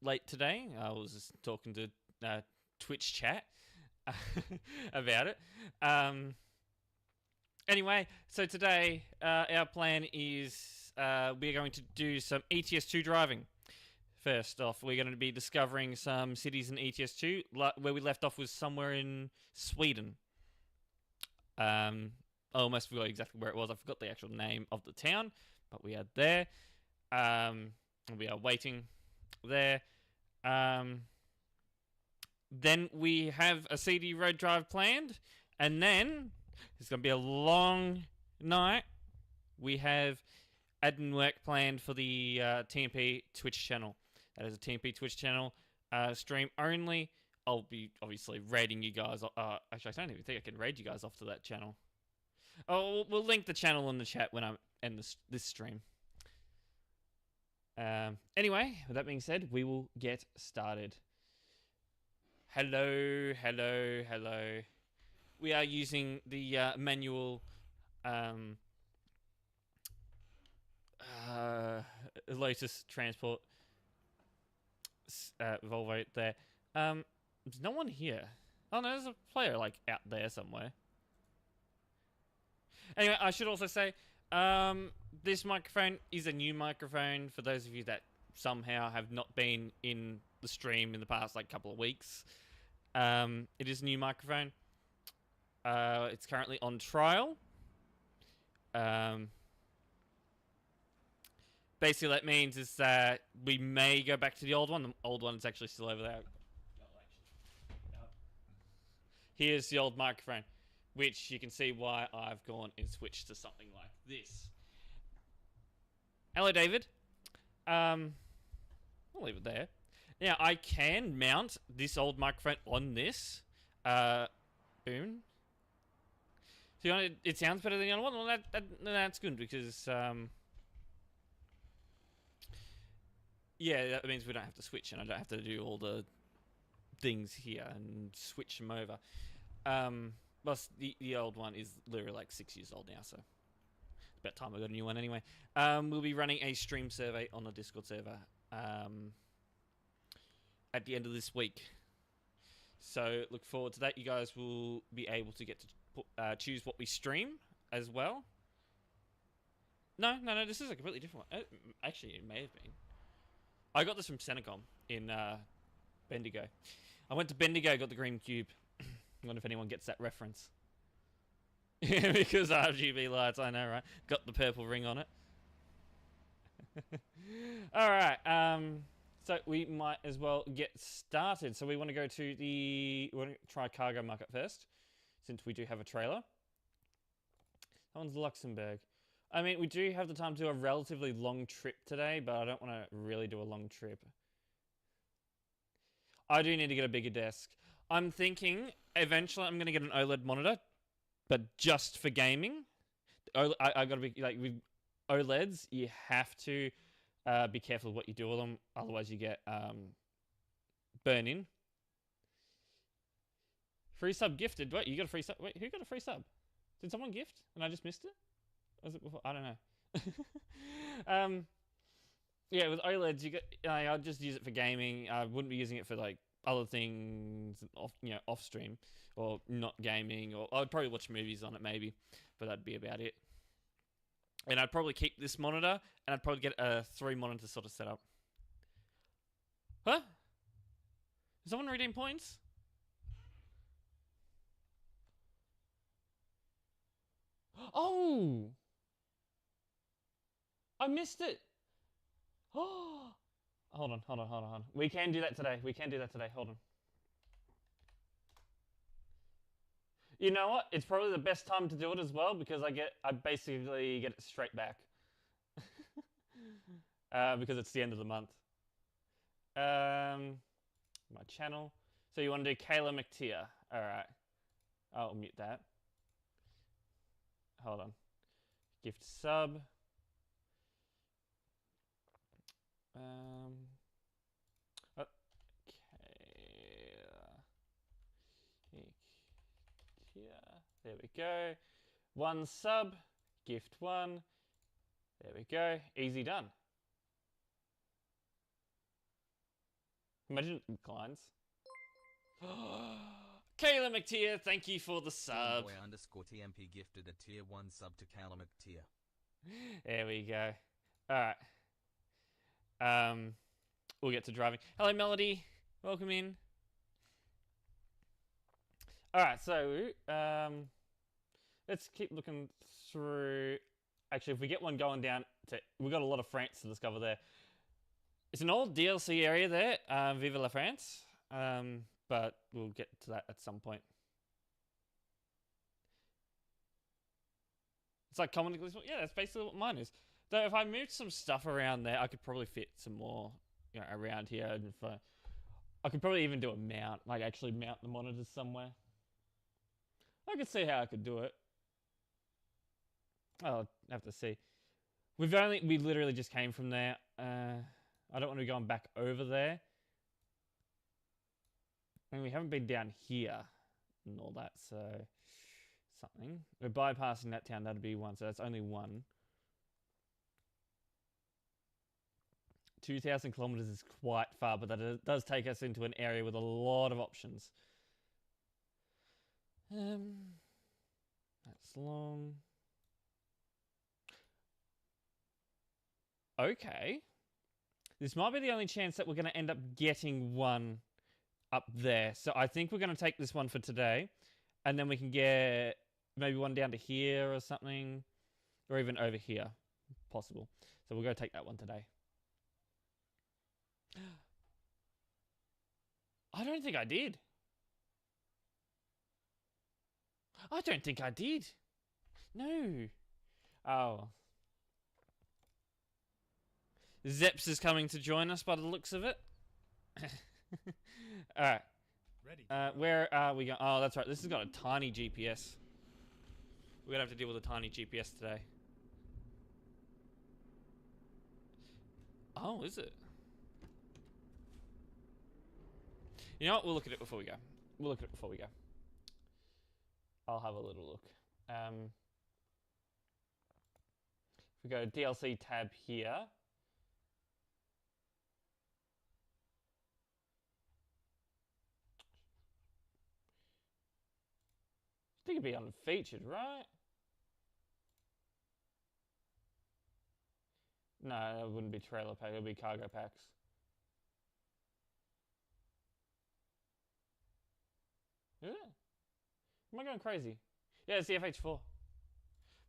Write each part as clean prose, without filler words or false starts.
late today. I was just talking to Twitch chat about it. Anyway, so today our plan is we're going to do some ETS2 driving. First off, we're going to be discovering some cities in ETS2. Where we left off was somewhere in Sweden. I almost forgot exactly where it was. I forgot the actual name of the town, but we are there. We are waiting there. Then we have a CD road drive planned, and then it's going to be a long night. We have admin work planned for the TMP Twitch channel. That is a TMP Twitch channel, stream only. I'll be obviously raiding you guys. Actually, I don't even think I can raid you guys off to that channel. Oh, we'll link the channel in the chat when I end this stream. Anyway, with that being said, we will get started. Hello. We are using the manual Lotus Transport Volvo there. There's no one here. Oh no, there's a player like out there somewhere. Anyway, I should also say this microphone is a new microphone for those of you that somehow have not been in the stream in the past like couple of weeks. It is a new microphone. It's currently on trial. Basically, that means is that we may go back to the old one. The old one is actually still over there. Here's the old microphone, which you can see why I've gone and switched to something like this. Hello, David. I'll leave it there. Now, I can mount this old microphone on this. Boom. So it sounds better than the other one? Well, that's good because... yeah, that means we don't have to switch, and I don't have to do all the things here and switch them over. Plus, the old one is literally like 6 years old now, so it's about time I got a new one anyway. We'll be running a stream survey on the Discord server at the end of this week. So look forward to that. You guys will be able to get to choose what we stream as well. No, this is a completely different one. Actually, it may have been. I got this from Senecom in Bendigo. I went to Bendigo, got the green cube. I wonder if anyone gets that reference. Because RGB lights, I know, right? Got the purple ring on it. Alright, so we might as well get started. So we want to go to we want to try cargo market first, since we do have a trailer. That one's Luxembourg. I mean, we do have the time to do a relatively long trip today, but I don't want to really do a long trip. I do need to get a bigger desk. I'm thinking eventually I'm going to get an OLED monitor, but just for gaming. I got to be like with OLEDs, you have to be careful of what you do with them, otherwise you get burn-in. Free sub gifted. Wait, you got a free sub? Wait, who got a free sub? Did someone gift and I just missed it? Was it before? I don't know. Yeah, with OLEDs, I'll just use it for gaming. I wouldn't be using it for like other things off stream or not gaming, or I'd probably watch movies on it maybe, but that'd be about it. And I'd probably keep this monitor, and I'd probably get a 3 monitor sort of setup. Huh? Is someone redeem points? Oh! I missed it! Oh! Hold on. We can do that today. Hold on. You know what? It's probably the best time to do it as well because I basically get it straight back. Because it's the end of the month. My channel. So you want to do Kayla McTeer. Alright. I'll mute that. Hold on. Gift sub. Okay. There we go. 1 sub. Gift 1. There we go. Easy done. Imagine it declines. Kayla McTier, thank you for the sub. _TMP gifted a tier 1 sub to Kayla McTier. There we go. Alright. We'll get to driving. Hello, Melody. Welcome in. Alright, so, let's keep looking through. Actually, if we get one going down to... We've got a lot of France to discover there. It's an old DLC area there, Vive la France. But we'll get to that at some point. It's like commonly... Yeah, that's basically what mine is. Though if I moved some stuff around there, I could probably fit some more, you know, around here. And if I could probably even do a mount, like actually mount the monitors somewhere. I could see how I could do it. I'll have to see. We literally just came from there. I don't want to be going back over there. And we haven't been down here and all that, so something. We're bypassing that town, that'd be one, so that's only one. 2,000 kilometers is quite far, but that does take us into an area with a lot of options. That's long. Okay. This might be the only chance that we're going to end up getting one up there. So I think we're going to take this one for today. And then we can get maybe one down to here or something. Or even over here. Possible. So we'll go take that one today. I don't think I did. I don't think I did. No. Oh. Zeps is coming to join us by the looks of it. Alright. Ready. Where are we going? Oh, that's right. This has got a tiny GPS. We're going to have to deal with a tiny GPS today. Oh, is it? You know what? We'll look at it before we go. We'll look at it before we go. I'll have a little look. If we go to DLC tab here. I think it'd be unfeatured, right? No, it wouldn't be trailer pack. It would be cargo packs. Is it? Am I going crazy? Yeah, it's the FH4.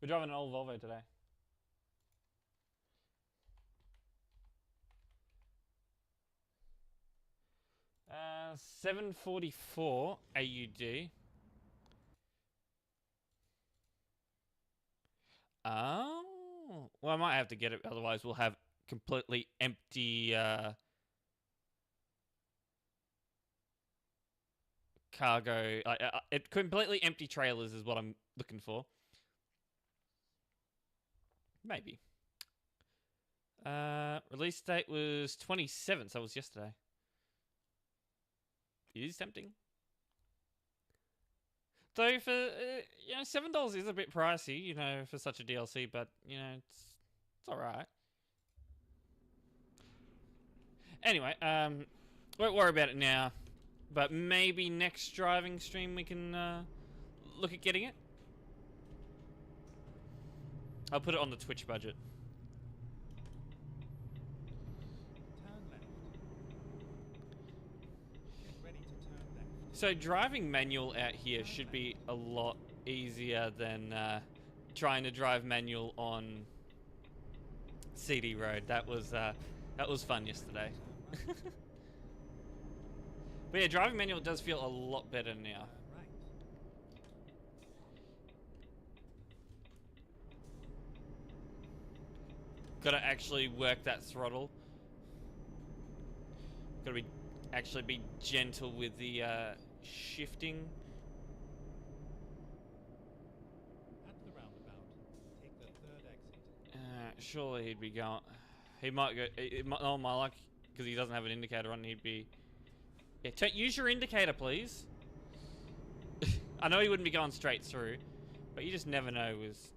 We're driving an old Volvo today. Uh, 744 AUD. Oh, well, I might have to get it. Otherwise, we'll have completely empty cargo. Completely empty trailers is what I'm looking for. Maybe. Release date was 27th. So that was yesterday. It is tempting. Though for you know, $7 is a bit pricey, you know, for such a DLC, but you know, it's all right. Anyway, won't worry about it now, but maybe next driving stream we can look at getting it. I'll put it on the Twitch budget. Turn left. Get ready to turn left. So driving manual out here should be a lot easier than trying to drive manual on CD Road. That was fun yesterday. But yeah, driving manual does feel a lot better now. Right. Gotta actually work that throttle. Gotta actually be gentle with the shifting. At the roundabout, take the third exit. Surely he'd be going. He might go. Oh my luck, because he doesn't have an indicator on. He'd be. Yeah, use your indicator, please. I know he wouldn't be going straight through, but you just never know with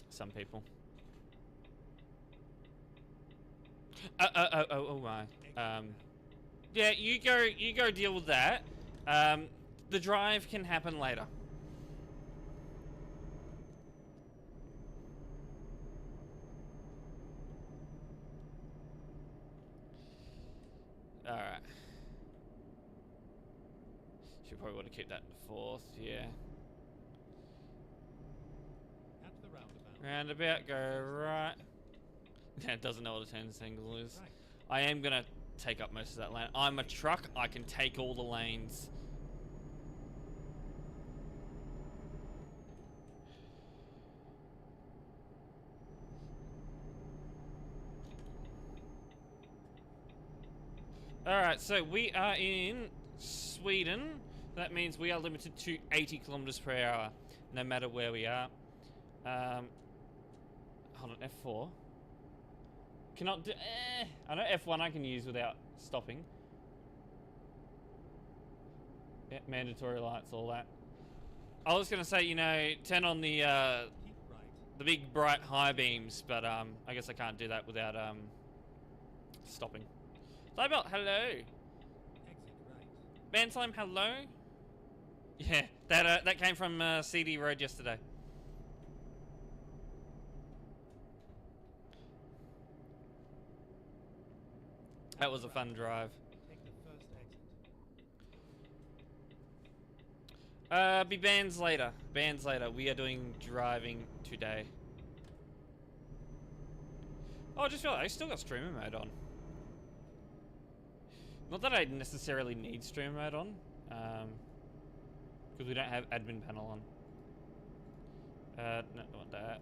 some people. Oh my. Yeah, you go deal with that. The drive can happen later. Alright. Should probably want to keep that fourth, yeah. At the roundabout. Roundabout, go right. Yeah, it doesn't know what a turn angle is. Right. I am gonna take up most of that lane. I'm a truck, I can take all the lanes. Alright, so we are in Sweden. That means we are limited to 80 kilometers per hour, no matter where we are. Hold on, F4. Cannot do. I know F1 I can use without stopping. Yeah, mandatory lights, all that. I was gonna say, you know, turn on Keep right. the big bright high beams, but I guess I can't do that without stopping. Flybelt, hello. Exit right. Banslime, hello. Yeah, that came from CD Road yesterday. That was a fun drive. Take the first exit. Be bands later. Bands later. We are doing driving today. Oh, I just realized I still got streamer mode on. Not that I necessarily need streamer mode on, because we don't have admin panel on. No, not that.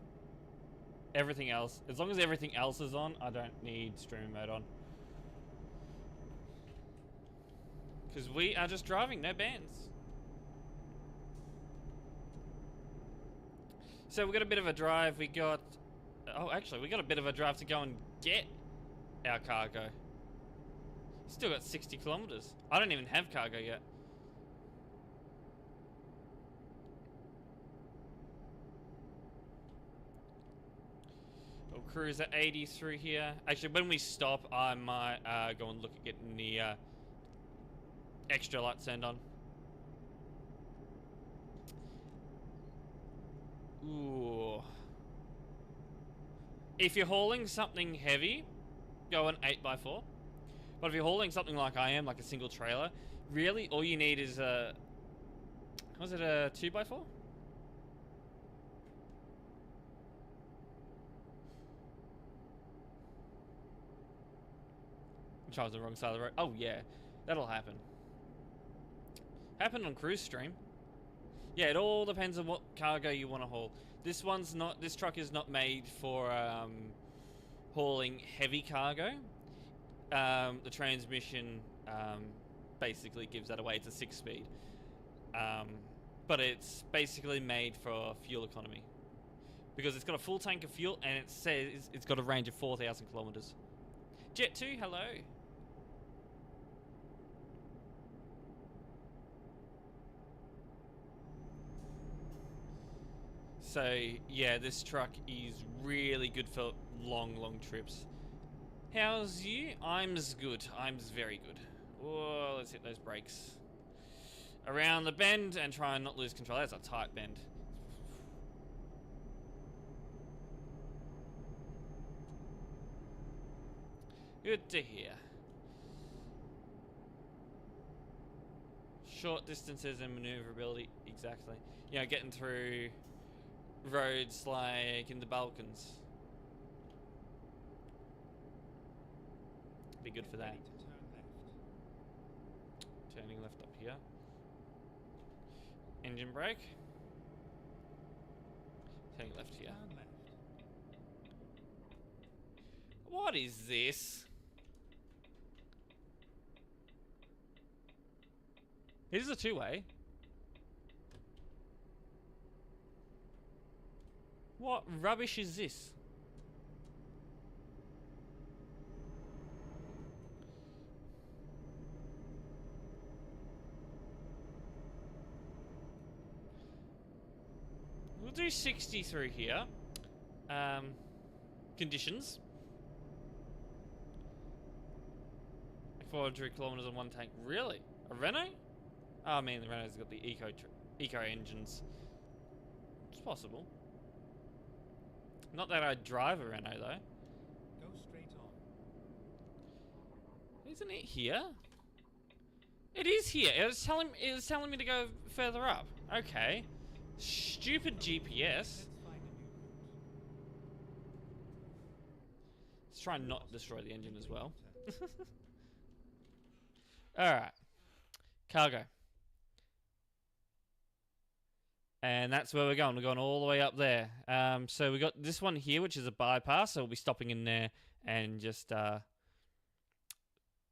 Everything else, as long as everything else is on, I don't need streamer mode on. Because we are just driving, no bans. So we got a bit of a drive. We got, oh, actually, we got a bit of a drive to go and get our cargo. Still got 60 kilometers. I don't even have cargo yet. We'll cruise at 80 through here. Actually, when we stop, I might go and look at getting the extra lights turned on. Ooh. If you're hauling something heavy, go an 8x4. But if you're hauling something like I am, like a single trailer, really all you need is a... Was it a 2x4? I was on the wrong side of the road. Oh yeah, that'll happen. Happened on cruise stream. Yeah, it all depends on what cargo you want to haul. This one's not. This truck is not made for hauling heavy cargo. The transmission basically gives that away. It's a 6-speed, but it's basically made for fuel economy because it's got a full tank of fuel and it says it's got a range of 4,000 kilometers. Jet 2, hello. So yeah, this truck is really good for long trips. How's you? I'm's good. I'm's very good. Whoa, let's hit those brakes. Around the bend and try and not lose control. That's a tight bend. Good to hear. Short distances and maneuverability, exactly. You know, getting through roads like in the Balkans. Be good for that. Ready to turn left. Turning left up here. Engine brake. Turning left here. Turn left. What is this? It is a two-way. What rubbish is this? We'll do 60 through here. Conditions. 400 kilometers on one tank. Really? A Renault? Oh, I mean, the Renault's got the eco engines. It's possible. Not that I drive a Renault though. Go straight on. Isn't it here? It is here. It was telling me to go further up. Okay. Stupid GPS. Let's find a new route. Let's try and not destroy the engine as well. Alright. Cargo. And that's where we're going. We're going all the way up there. So we got this one here, which is a bypass. So we'll be stopping in there and just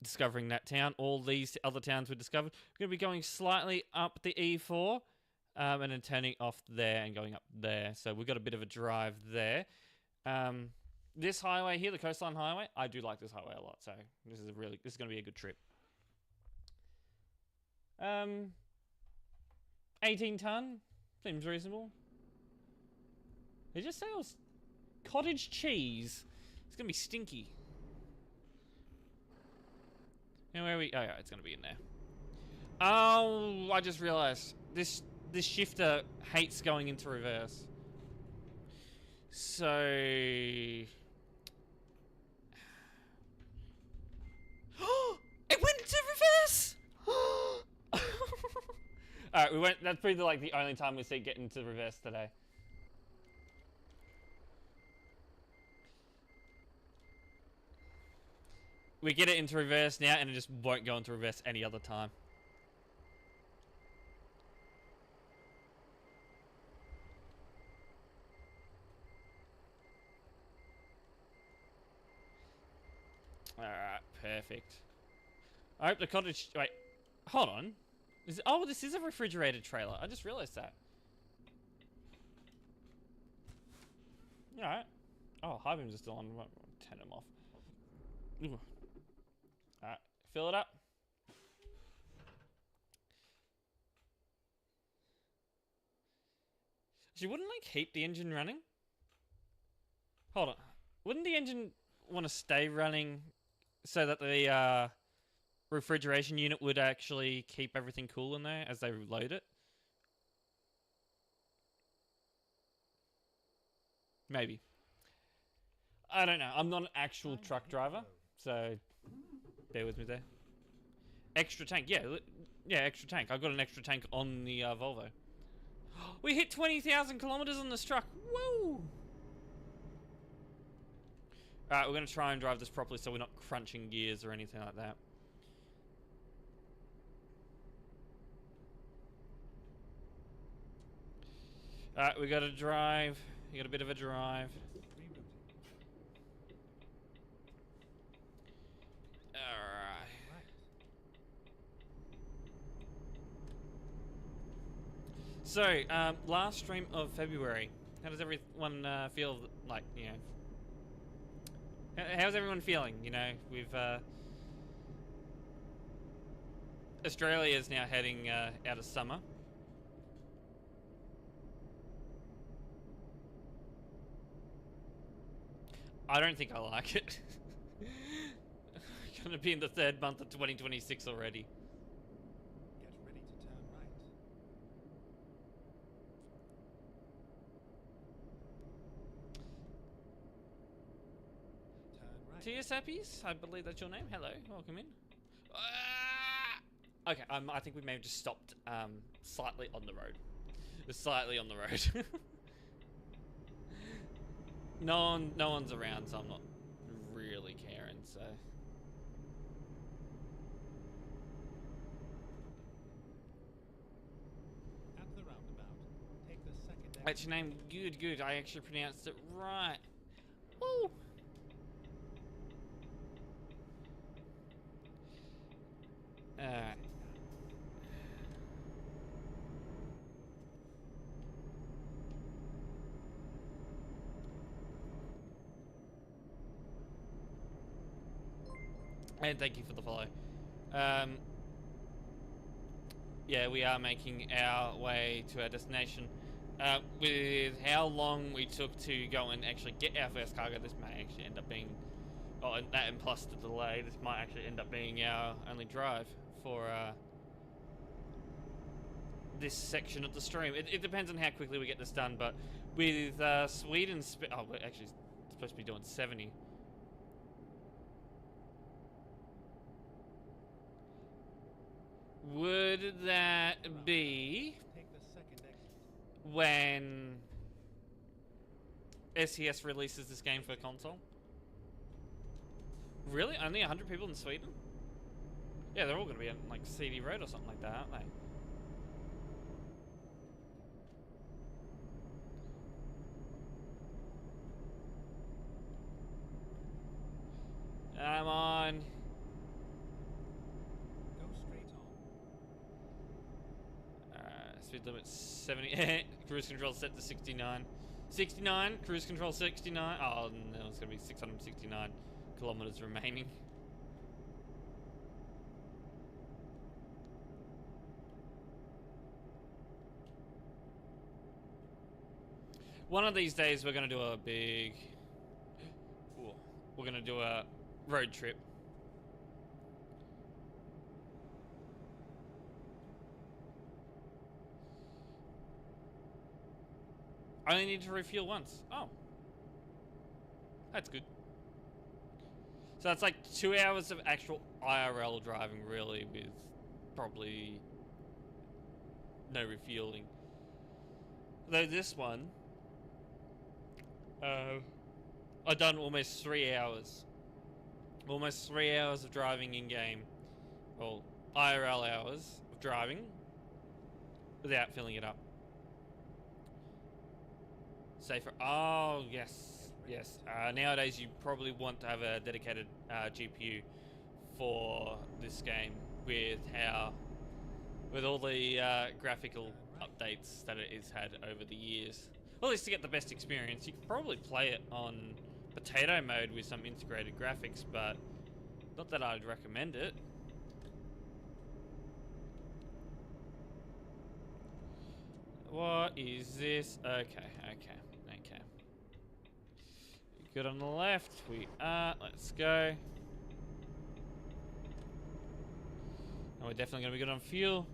discovering that town. All these other towns we discovered. We're going to be going slightly up the E4 and then turning off there and going up there. So we've got a bit of a drive there. This highway here, the coastline highway, I do like this highway a lot. So this is going to be a good trip. 18 ton. Seems reasonable. They just say it was cottage cheese. It's gonna be stinky. And where are we? Oh yeah, it's gonna be in there. Oh, I just realized this shifter hates going into reverse. So it went into reverse. Alright, we went. That's probably like the only time we see it get into reverse today. We get it into reverse now, and it just won't go into reverse any other time. Alright, perfect. I hope the cottage. Wait, hold on. Oh, this is a refrigerated trailer. I just realized that. Alright. Oh, high beams are still on. Turn them off. Alright, fill it up. She wouldn't like keep the engine running? Hold on. Wouldn't the engine want to stay running so that the refrigeration unit would actually keep everything cool in there as they load it? Maybe. I don't know. I'm not an actual truck driver, so bear with me there. Extra tank. Yeah, extra tank. I've got an extra tank on the Volvo. We hit 20,000 kilometers on this truck. Woo! Alright, we're going to try and drive this properly so we're not crunching gears or anything like that. Alright, we got to drive. You got a bit of a drive. Alright. So, last stream of February. How does everyone feel like, you know? How's everyone feeling? You know, we've Australia is now heading out of summer. I don't think I like it. Gonna be in the 3rd month of 2026 already. Get ready to turn right. Turn right. TS Appies, I believe that's your name. Hello, welcome in. Okay, I think we may have just stopped slightly on the road. Slightly on the road. No one's around, so I'm not really caring, so. At the roundabout, take the second exit. That's your name. Good. I actually pronounced it right. Woo! Alright. And thank you for the follow. Yeah, we are making our way to our destination. With how long we took to go and actually get our first cargo, this may actually end up being Oh, and that and plus the delay, this might actually end up being our only drive for this section of the stream. It depends on how quickly we get this done, but with Sweden, oh, we're actually supposed to be doing 70. Would that be Take the second exit. when SES releases this game for console? Really? Only 100 people in Sweden? Yeah, they're all going to be on like CD Road or something like that, aren't they? Come on. Go straight on. Speed limit 70. Cruise control set to 69. 69. Cruise control 69. Oh, no, it's going to be 669 kilometers remaining. One of these days we're going to do a big... Ooh, we're going to do a road trip. I only need to refuel once. Oh. That's good. So that's like 2 hours of actual IRL driving, really, with probably no refueling. Though this one, I've done almost 3 hours. Almost 3 hours of driving in-game. Well, IRL hours of driving without filling it up. Safer. Oh, yes. Yes. Nowadays, you probably want to have a dedicated GPU for this game with all the graphical updates that it has had over the years. Well, at least to get the best experience, you could probably play it on potato mode with some integrated graphics, but not that I'd recommend it. What is this? Okay. Good on the left. We are. Let's go. And we're definitely going to be good on fuel.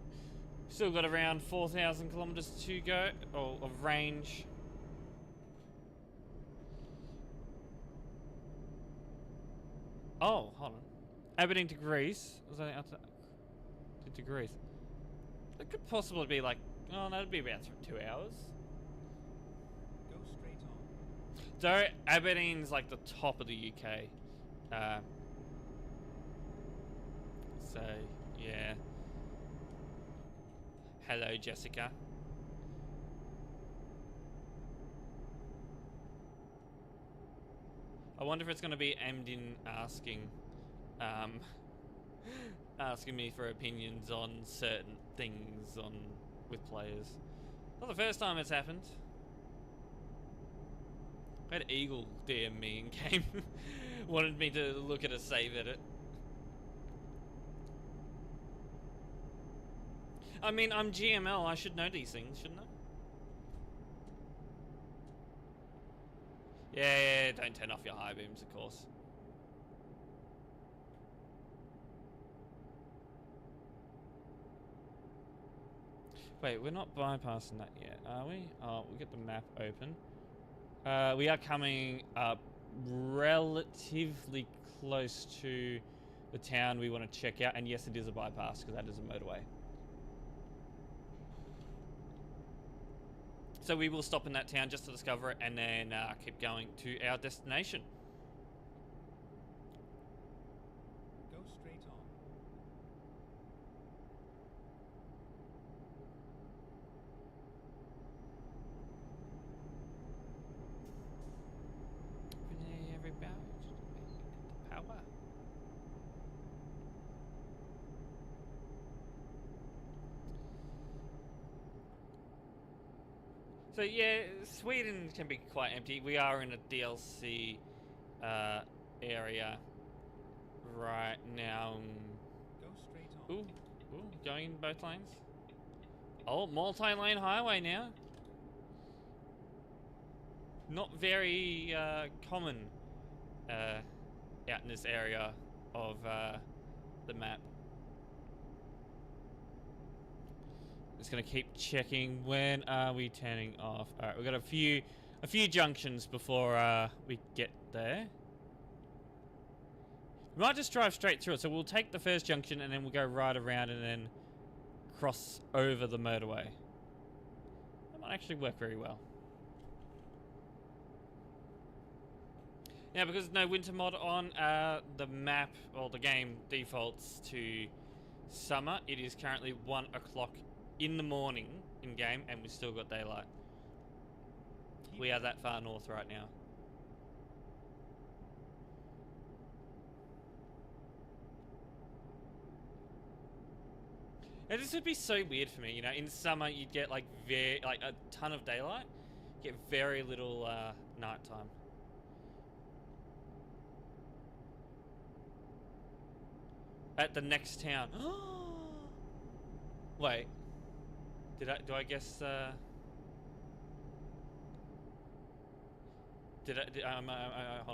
Still got around 4,000 kilometers to go, or of range. Oh, hold on. Aberdeen to Greece. Was that out to Greece? That could possibly be like, oh, that'd be about 2 hours. Go straight on. So Aberdeen's like the top of the UK. So yeah. Hello, Jessica. I wonder if it's going to be Amdin asking me for opinions on certain things with players. Not the first time it's happened. I had Eagle DM me in game. Wanted me to look at a save edit. I mean, I'm GML. I should know these things, shouldn't I? Yeah, don't turn off your high beams, of course. Wait, we're not bypassing that yet, are we? Oh, we get the map open. We are coming up relatively close to the town we want to check out, and yes, it is a bypass because that is a motorway. So we will stop in that town just to discover it, and then keep going to our destination. Go straight on. Power. So yeah, Sweden can be quite empty. We are in a DLC area right now. Go straight on. Ooh, going in both lanes. Oh, multi-lane highway now. Not very common out in this area of the map. Just gonna keep checking. When are we turning off? All right, we've got a few junctions before we get there. We might just drive straight through it. So we'll take the first junction and then we'll go right around and then cross over the motorway. That might actually work very well. Now, because there's no winter mod on, the map or the game defaults to summer. It is currently 1 o'clock in the morning in game, and we've still got daylight. We are that far north right now. Now, this would be so weird for me, you know. In summer, you'd get like a ton of daylight, get very little nighttime. At the next town. Wait. Do I guess hold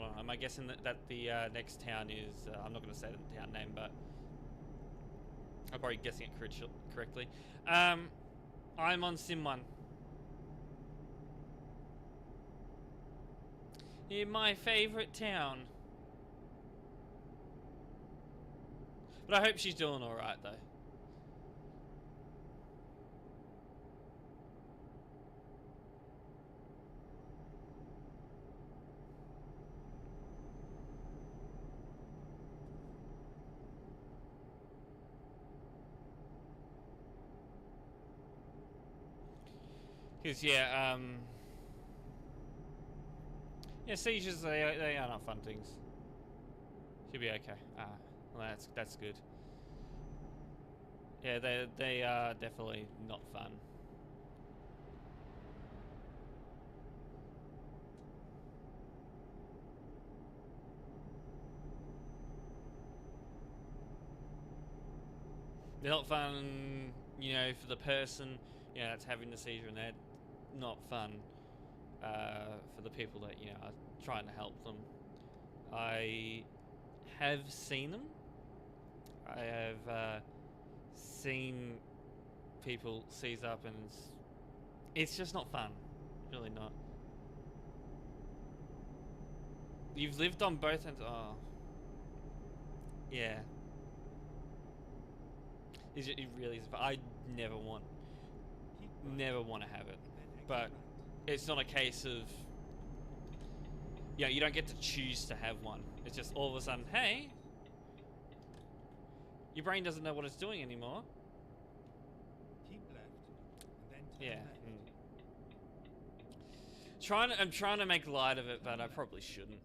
on. Am I guessing that the next town is I'm not going to say the town name, but I'm probably guessing it correctly. I'm on Sim 1. In my favorite town. But I hope she's doing alright though. Because yeah, seizures they are not fun things. Should be okay. Well, that's good. Yeah, they are definitely not fun. They're not fun, you know, for the person, you know, that's having the seizure, and they're not fun for the people that, you know, are trying to help them. I have seen them. I have seen people seize up, and it's just not fun. Really not. You've lived on both ends. Oh. Yeah. It really is. But I never want to have it. But it's not a case of, yeah, you don't get to choose to have one. It's just all of a sudden, hey, your brain doesn't know what it's doing anymore. Keep left, and then turn Yeah. left. I'm trying to make light of it, but I probably shouldn't.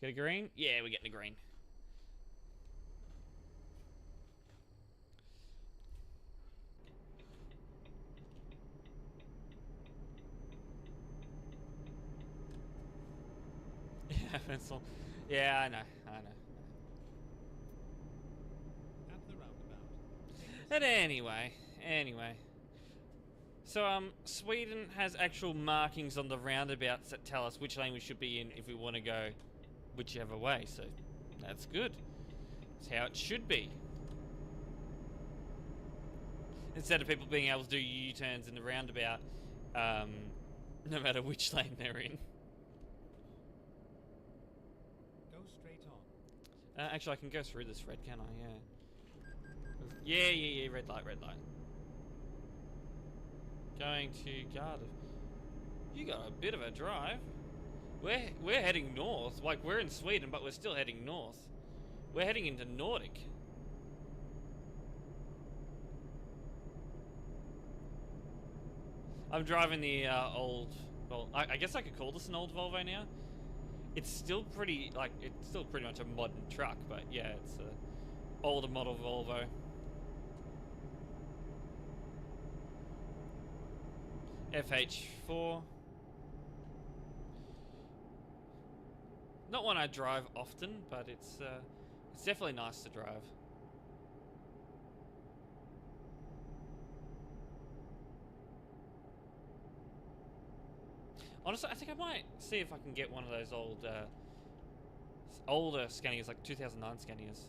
Get a green? Yeah, we're getting a green. Yeah, pencil. Yeah, I know. At the roundabout. But anyway. So, Sweden has actual markings on the roundabouts that tell us which lane we should be in if we want to go whichever way. So, that's good. That's how it should be. Instead of people being able to do U-turns in the roundabout, no matter which lane they're in. Go straight on. Actually, I can go through this red, can I? Yeah. Yeah. Red light. Going to Garda. You got a bit of a drive. We're heading north. Like, we're in Sweden, but we're still heading north. We're heading into Nordic. I'm driving the old. Well, I guess I could call this an old Volvo now. It's still pretty, like, it's still pretty much a modern truck, but yeah, it's a older model Volvo. FH4. Not one I drive often, but it's definitely nice to drive. Honestly, I think I might see if I can get one of those old, older Scanias, like 2009 Scanias.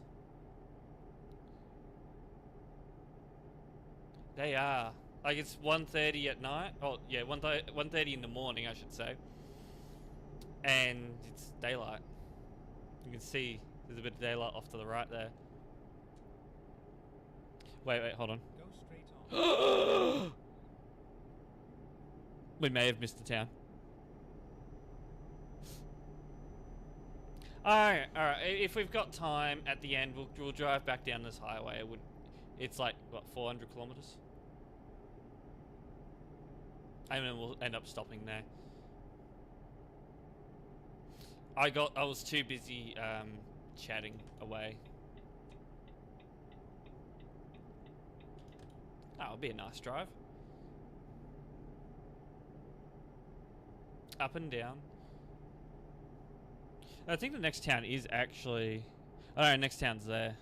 They are. Like, it's 1:30 at night. Oh, yeah, 1:30 in the morning, I should say. And it's daylight. You can see there's a bit of daylight off to the right there. Wait, hold on. Go straight on. We may have missed the town. Alright. If we've got time at the end, we'll drive back down this highway. It's like, what, 400 kilometers? And then we'll end up stopping there. I was too busy chatting away. That'll be a nice drive. Up and down. I think the next town is actually... Oh no, next town's there.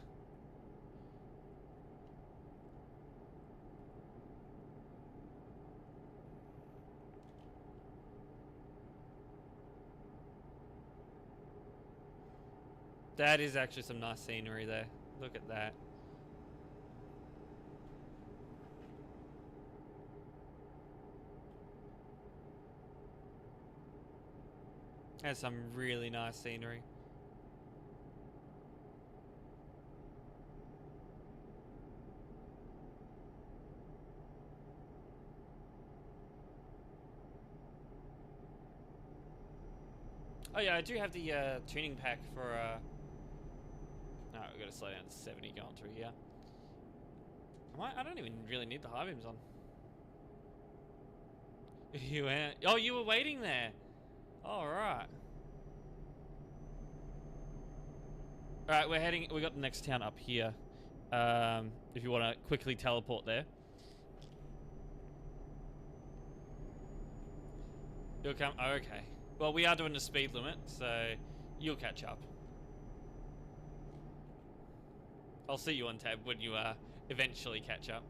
That is actually some nice scenery there. Look at that. That's some really nice scenery. Oh yeah, I do have the tuning pack for no, we've got to slow down to 70 going through here. I don't even really need the high beams on. You went... Oh, you were waiting there. Alright. Alright, we're heading... We got the next town up here. If you want to quickly teleport there. You'll come... Oh, okay. Well, we are doing the speed limit, so you'll catch up. I'll see you on tab when you eventually catch up.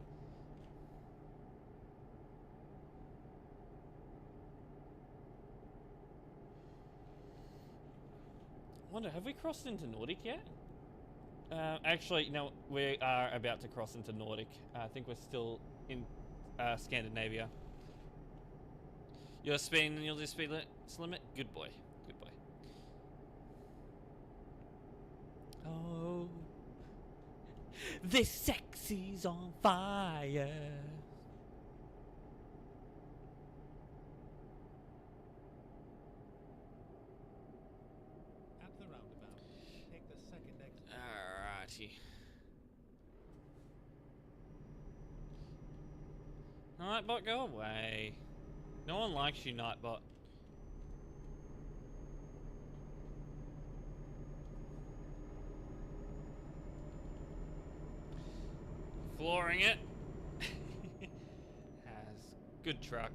I wonder, have we crossed into Nordic yet? Actually, no, we are about to cross into Nordic. I think we're still in Scandinavia. You're speeding and you'll do speed limit? Good boy. Good boy. Oh, this sexy's on fire. At the roundabout, take the second exit. Alrighty. Nightbot, go away. No one likes you, Nightbot. Flooring it. Has good truck.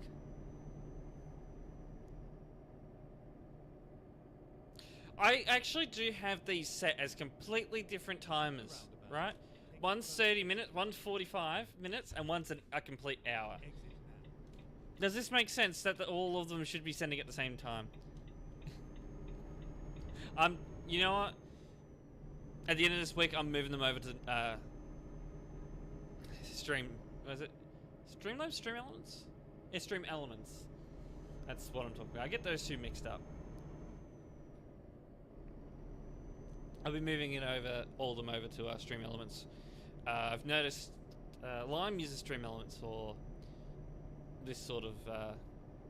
I actually do have these set as completely different timers, right? One's 30 minutes, one's 45 minutes, and one's a complete hour. Exit now. Does this make sense that all of them should be sending at the same time? You know what? At the end of this week, I'm moving them over to Stream. Was it Streamlabs? Stream Elements? Yeah, Stream Elements. That's what I'm talking about. I get those two mixed up. I'll be moving it over, all of them over to Stream Elements. I've noticed Lime uses Stream Elements for this sort of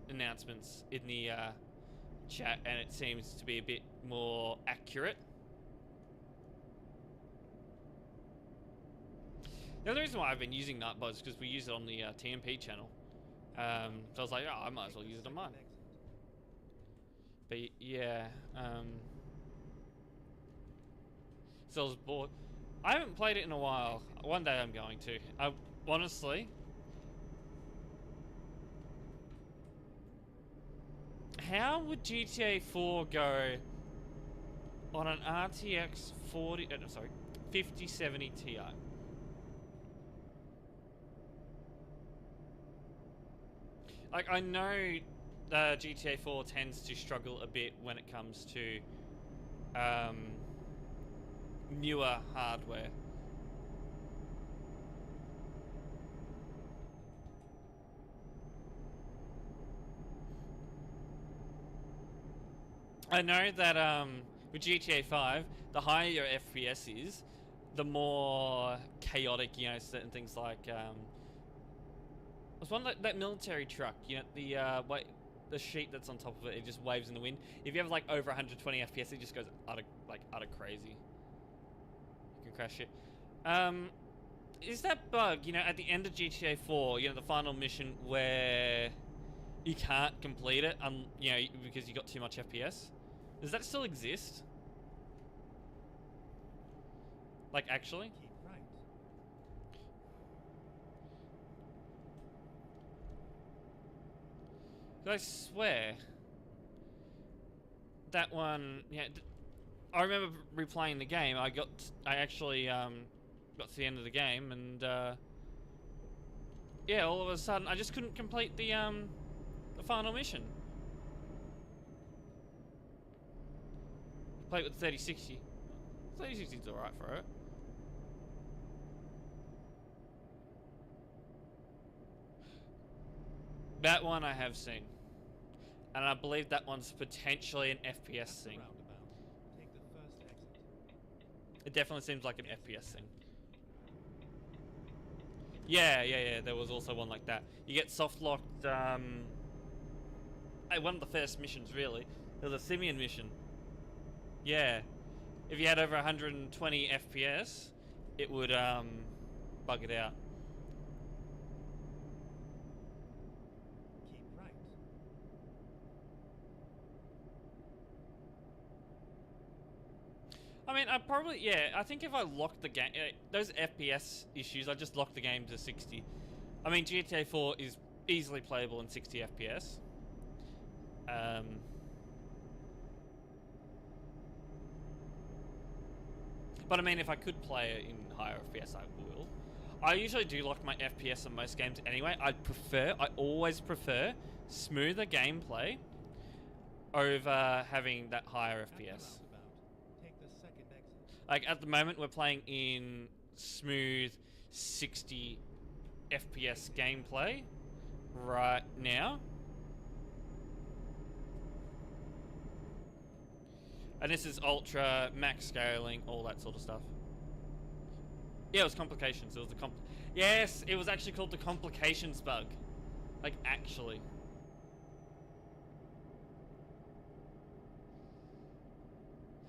announcements in the chat, and it seems to be a bit more accurate. The other reason why I've been using Nightbot is because we use it on the TMP channel. So I was like, oh, I might as well use it on mine. But yeah, so I was bored. I haven't played it in a while. One day I'm going to. Honestly, how would GTA 4 go on an RTX 5070 Ti? Like, I know GTA 4 tends to struggle a bit when it comes to newer hardware. I know that with GTA 5, the higher your FPS is, the more chaotic, you know, certain things like there's one that military truck, you know, the sheet that's on top of it, it just waves in the wind. If you have like over 120 FPS, it just goes utter crazy. You can crash it. Is that bug, you know, at the end of GTA 4, you know, the final mission where you can't complete it, you know, because you got too much FPS? Does that still exist? Like, actually? Keep right. I swear that one, yeah, I remember replaying the game. I actually got to the end of the game, and yeah, all of a sudden I just couldn't complete the final mission. Play it with 3060. 3060 is alright for it. That one I have seen. And I believe that one's potentially an FPS thing. Take the first exit. It definitely seems like an FPS thing. Yeah, there was also one like that. You get soft locked, one of the first missions, really. There was a Simeon mission. Yeah. If you had over 120 FPS, it would, bug it out. Keep right. I mean, I think if I locked the game, those FPS issues, I just locked the game to 60. I mean, GTA 4 is easily playable in 60 FPS. But I mean, if I could play it in higher FPS, I will. I usually do lock my FPS on most games anyway. I always prefer smoother gameplay over having that higher At the FPS. roundabout, take the second exit. Like at the moment, we're playing in smooth 60 FPS gameplay right now. And this is ultra, max scaling, all that sort of stuff. Yeah, it was complications. It was yes, it was actually called the complications bug. Like, actually.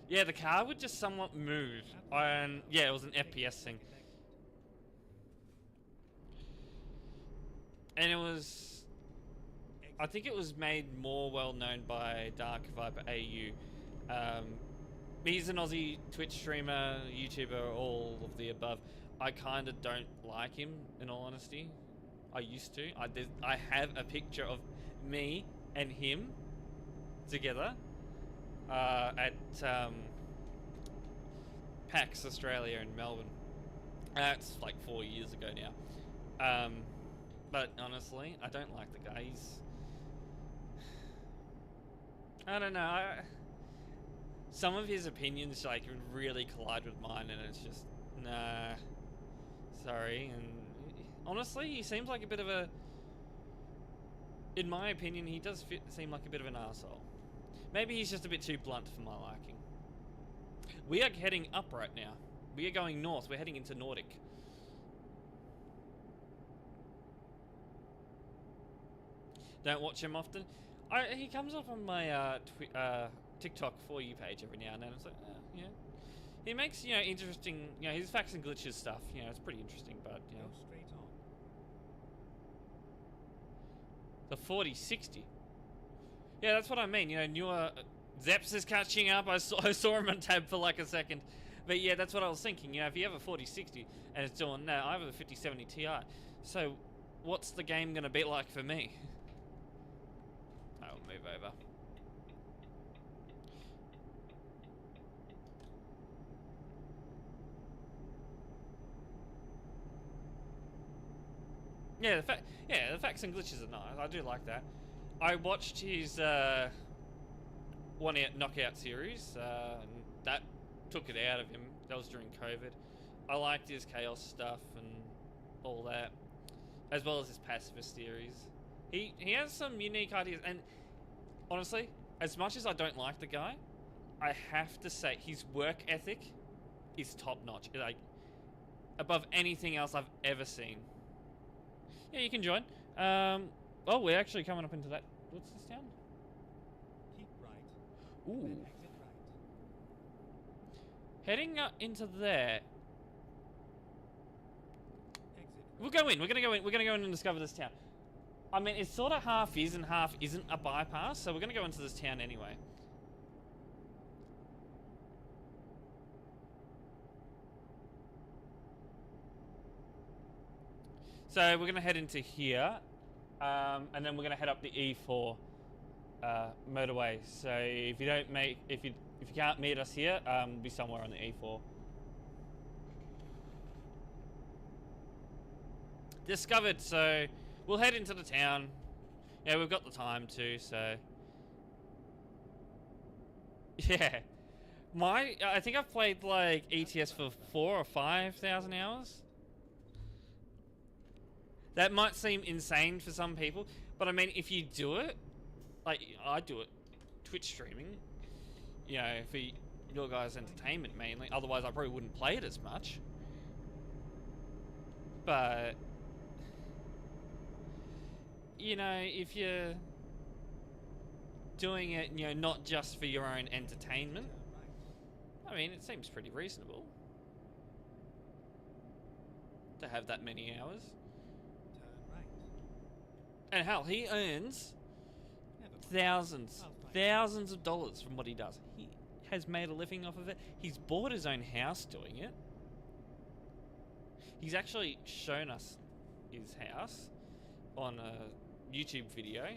Yeah, the car would just somewhat move. And yeah, it was an FPS thing. And it was, I think it was made more well known by Dark Viper AU. He's an Aussie Twitch streamer, YouTuber, all of the above. I kind of don't like him, in all honesty. I used to. I have a picture of me and him together at PAX Australia in Melbourne. That's like 4 years ago now. But honestly, I don't like the guy. I don't know. Some of his opinions like really collide with mine, and it's just nah. Sorry. And honestly, he seems like a bit of a. In my opinion, he does seem like a bit of an arsehole. Maybe he's just a bit too blunt for my liking. We are heading up right now. We are going north. We're heading into Nordic. Don't watch him often. He comes up on my TikTok For You page every now and then. It's like, yeah. He makes, you know, interesting, you know, his facts and glitches stuff. You know, it's pretty interesting, but, you know. Go straight on. The 4060. Yeah, that's what I mean. You know, newer Zeps is catching up. I saw him on tab for like a second. But yeah, that's what I was thinking. You know, if you have a 4060 and it's doing that, I have a 5070 Ti. So, what's the game going to be like for me? I'll move over. Yeah, the facts and glitches are nice. I do like that. I watched his one out knockout series. And that took it out of him. That was during COVID. I liked his chaos stuff and all that, as well as his pacifist theories. He has some unique ideas, and honestly, as much as I don't like the guy, I have to say his work ethic is top notch. Like above anything else I've ever seen. Yeah, you can join. Oh, we're actually coming up into that. What's this town? Keep right. Ooh. Then exit right. Heading up into there. Exit right. We'll go in. We're gonna go in. We're gonna go in and discover this town. I mean, it's sort of half is and half isn't a bypass, so we're gonna go into this town anyway. So we're gonna head into here, and then we're gonna head up the E4 motorway. So if you don't make, if you can't meet us here, we'll be somewhere on the E4. Discovered. So we'll head into the town. Yeah, we've got the time too. So yeah, I think I've played like ETS for 4,000 or 5,000 hours. That might seem insane for some people, but I mean, if you do it, like I do it, Twitch streaming, you know, for your guys' entertainment mainly. Otherwise, I probably wouldn't play it as much. But you know, if you're doing it, you know, not just for your own entertainment, Turn right. I mean, it seems pretty reasonable to have that many hours. Turn right. And hell, he earns Never mind. thousands, I'll find thousands of dollars from what he does. He has made a living off of it. He's bought his own house doing it. He's actually shown us his house on a YouTube video.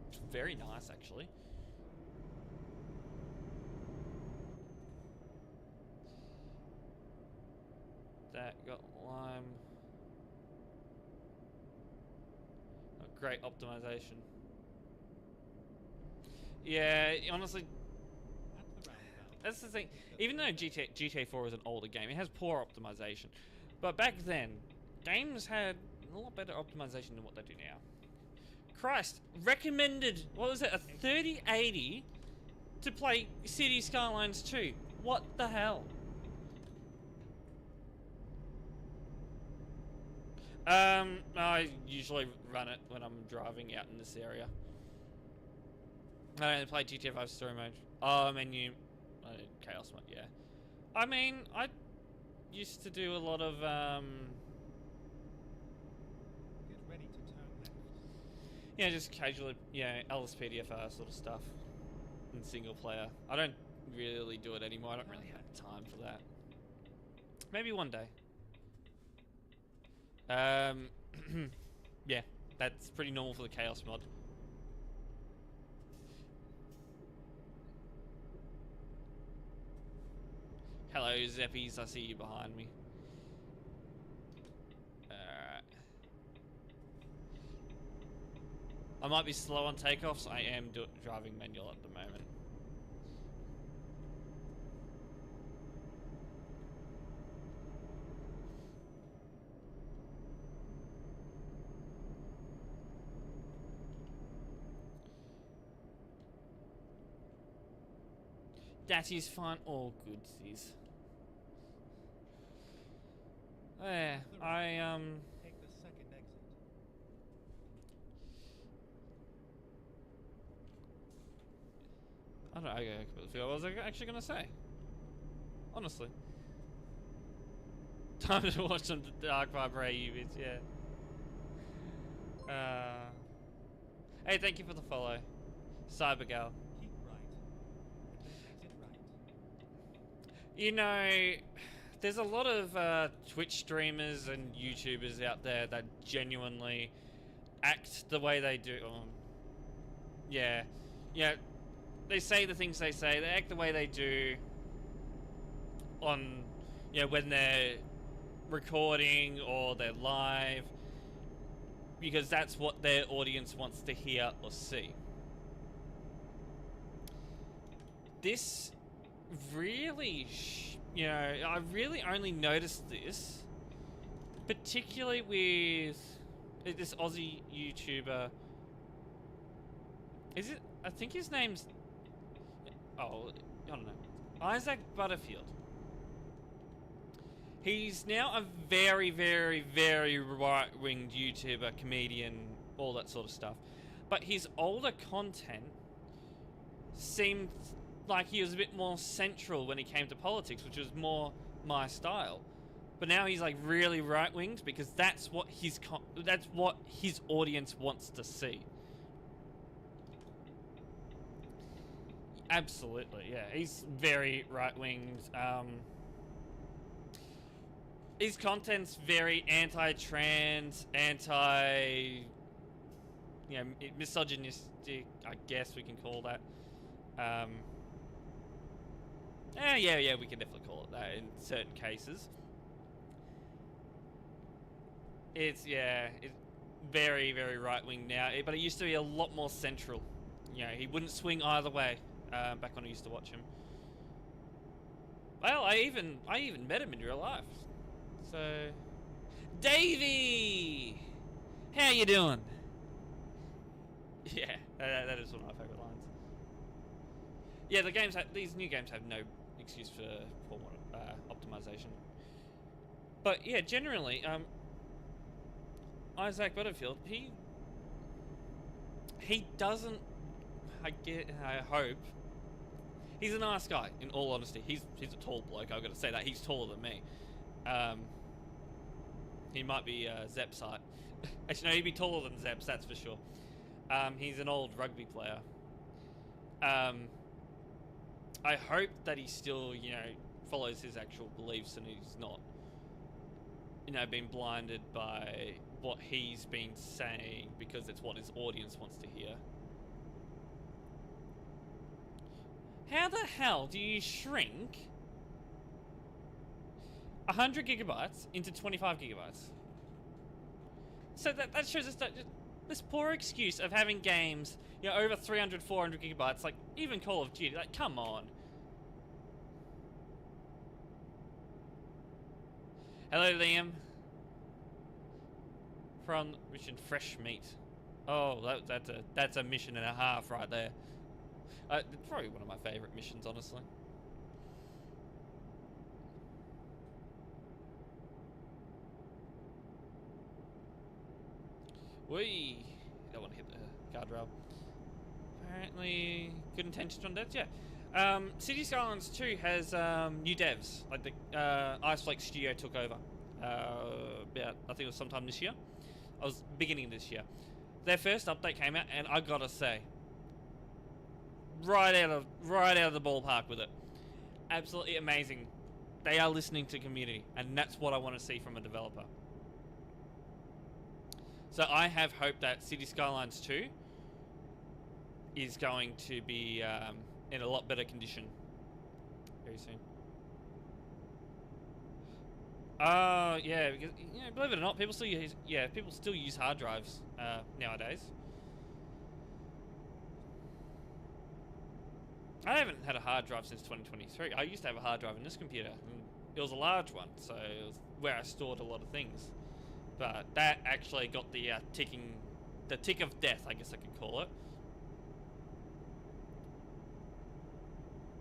It's very nice, actually. That got lime. A great optimization. Yeah, honestly, At the roundabout. that's the thing. Even though GTA 4 is an older game, it has poor optimization. But back then, games had a lot better optimization than what they do now. Christ, recommended, what was it, a 3080 to play City Skylines 2. What the hell? I usually run it when I'm driving out in this area. I don't play GTA 5 story mode. Oh, menu. Chaos mode, yeah. I mean, I used to do a lot of, Get ready to turn left. yeah, just casual, yeah, LSPDFR sort of stuff in single player. I don't really do it anymore. I don't really have time for that. Maybe one day. Yeah, that's pretty normal for the Chaos mod. Hello, Zeppies. I see you behind me. Alright. I might be slow on takeoffs. I am driving manual at the moment. That is fine. All good, sis. Yeah, Take the second exit. I don't know. Okay, what was I actually gonna say? Honestly. Time to watch some Dark Viper AU vids, yeah. Hey, thank you for the follow. Cybergal. Keep right. And then exit right. You know, there's a lot of Twitch streamers and YouTubers out there that genuinely act the way they do. Yeah. Yeah. They say the things they say. They act the way they do on, you know, when they're recording or they're live, because that's what their audience wants to hear or see. this really, you know, I really only noticed this, particularly with this Aussie YouTuber. Is it? I think his name's. Oh, I don't know. Isaac Butterfield. He's now a very, very, very right-winged YouTuber, comedian, all that sort of stuff. But his older content seemed like he was a bit more central when he came to politics, which was more my style. But now he's like really right-winged because that's what his audience wants to see. Absolutely, yeah. He's very right-winged. His content's very anti-trans, misogynistic, I guess we can call that. Yeah, we can definitely call it that in certain cases. It's very, very right-wing now, but it used to be a lot more central. You know, he wouldn't swing either way, back when I used to watch him. Well, I even met him in real life. So, Davey, how you doing? Yeah, that is one of my favorite lines. Yeah, these new games have no excuse for poor optimization. But yeah, generally, Isaac Butterfield, he doesn't. I hope. He's a nice guy. In all honesty, he's a tall bloke. I've got to say that he's taller than me. He might be Zep's height. Actually, no, he'd be taller than Zep's, that's for sure. He's an old rugby player. I hope that he still, follows his actual beliefs and he's not, being blinded by what he's been saying because it's what his audience wants to hear. How the hell do you shrink 100 gigabytes into 25 gigabytes? So that shows us that this poor excuse of having games, over 300, 400 gigabytes, like even Call of Duty, like come on. Hello, Liam. From mission Fresh Meat. Oh, that's a mission and a half right there. It's probably one of my favorite missions, honestly. Whee! Don't want to hit the guardrail. Apparently, good intentions on devs, yeah. City Skylines 2 has new devs. Like the Ice Flake Studio took over. About, I think it was sometime this year. I was beginning of this year. Their first update came out, and I gotta say, right out of the ballpark with it. Absolutely amazing. They are listening to community, and that's what I want to see from a developer. So I have hope that City Skylines 2 is going to be in a lot better condition very soon. Yeah, because believe it or not, people still use hard drives nowadays. I haven't had a hard drive since 2023. I used to have a hard drive in this computer. And it was a large one, so it was where I stored a lot of things. But that actually got the tick of death, I guess I could call it.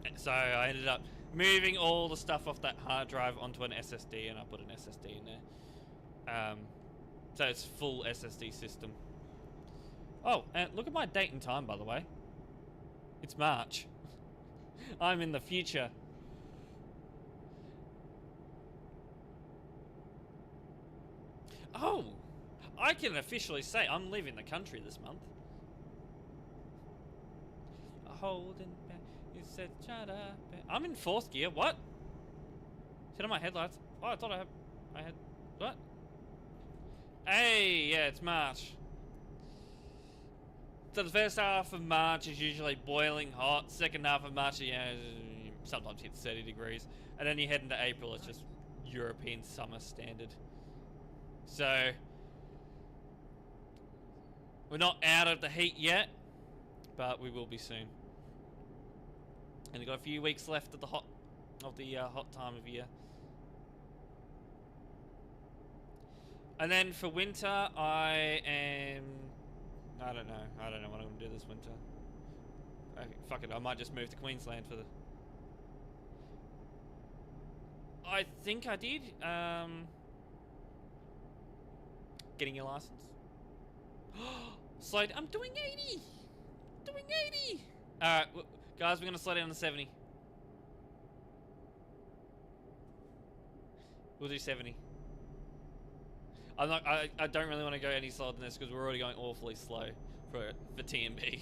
And so I ended up moving all the stuff off that hard drive onto an SSD, and I put an SSD in there. So it's full SSD system. Oh, and look at my date and time, by the way. It's March. I'm in the future. Oh, I can officially say I'm leaving the country this month. Holding back, you said shut up. I'm in 4th gear. What? Turn on my headlights. Oh, I thought I had what? Hey, yeah, it's March. So the first half of March is usually boiling hot. Second half of March, sometimes hits 30 degrees. And then you head into April, it's just European summer standard. So, we're not out of the heat yet, but we will be soon. And got a few weeks left of the hot time of year. And then for winter, I don't know what I'm gonna do this winter. Fuck it, I might just move to Queensland for the. I think I did. Getting your license. Slide. I'm doing 80. Doing 80. All right, guys, we're gonna slow down to 70. We'll do 70. I don't really want to go any slower than this because we're already going awfully slow for TMP.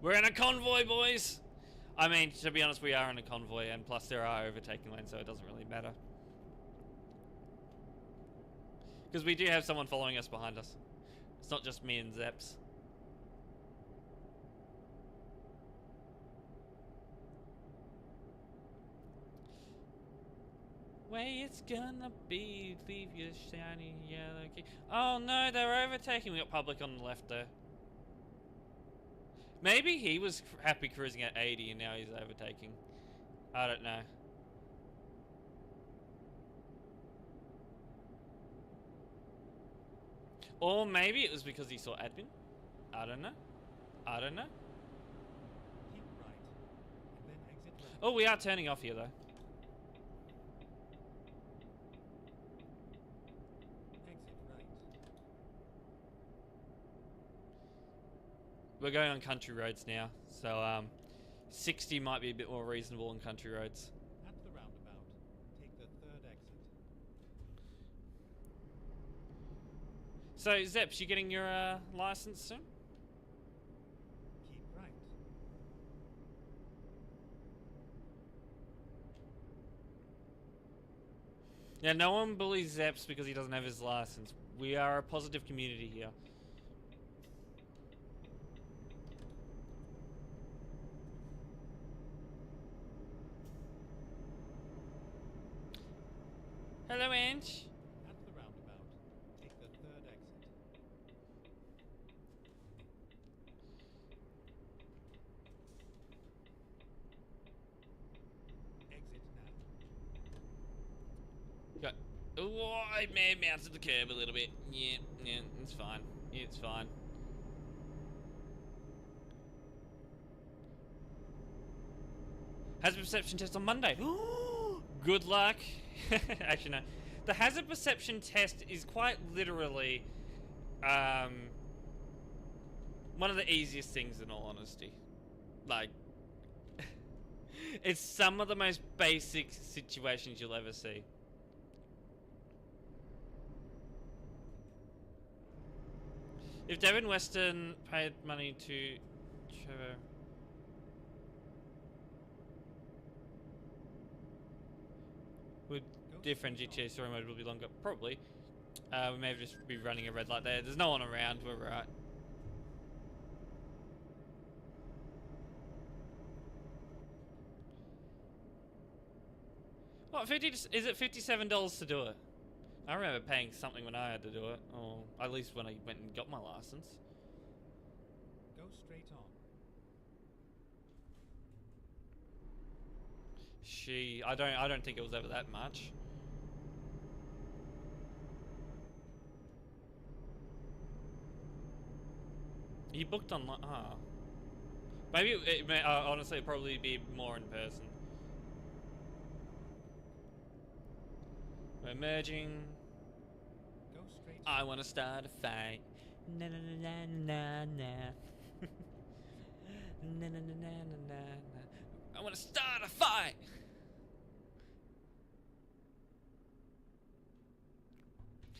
We're in a convoy, boys. I mean, to be honest, we are in a convoy, and plus there are overtaking lanes, so it doesn't really matter. Because we do have someone following us behind us. It's not just me and Zeps. Way it's gonna be, leave your shiny yellow key. Oh no, they're overtaking. We got public on the left there. Maybe he was happy cruising at 80 and now he's overtaking. I don't know. Or maybe it was because he saw admin. I don't know. I don't know. Keep right, and then exit left. Oh, we are turning off here though. Exit right. We're going on country roads now, so 60 might be a bit more reasonable on country roads. At the roundabout, take the third exit. So Zeps, you getting your license soon? Keep right. Yeah, no one bullies Zeps because he doesn't have his license. We are a positive community here. Hello, Ange. At the roundabout, take the third exit. Exit now. Got. Oh, I may have mounted the curb a little bit. Yeah, it's fine. It's fine. Hazard perception test on Monday. Good luck. Actually, no. The hazard perception test is quite literally one of the easiest things in all honesty. Like, it's some of the most basic situations you'll ever see. If Devin Weston paid money to Trevor... Would different GTA story mode will be longer? Probably. We may just be running a red light there. There's no one around. We're right. What, 50? Is it $57 to do it? I remember paying something when I had to do it, or at least when I went and got my license. Go straight on. I don't think it was ever that much. You booked online. Ah, maybe it may. Honestly, it'd probably be more in person. We're merging. Go straight I want to start a fight. Na na na na na na. Na na na na na na. I want to start a fight.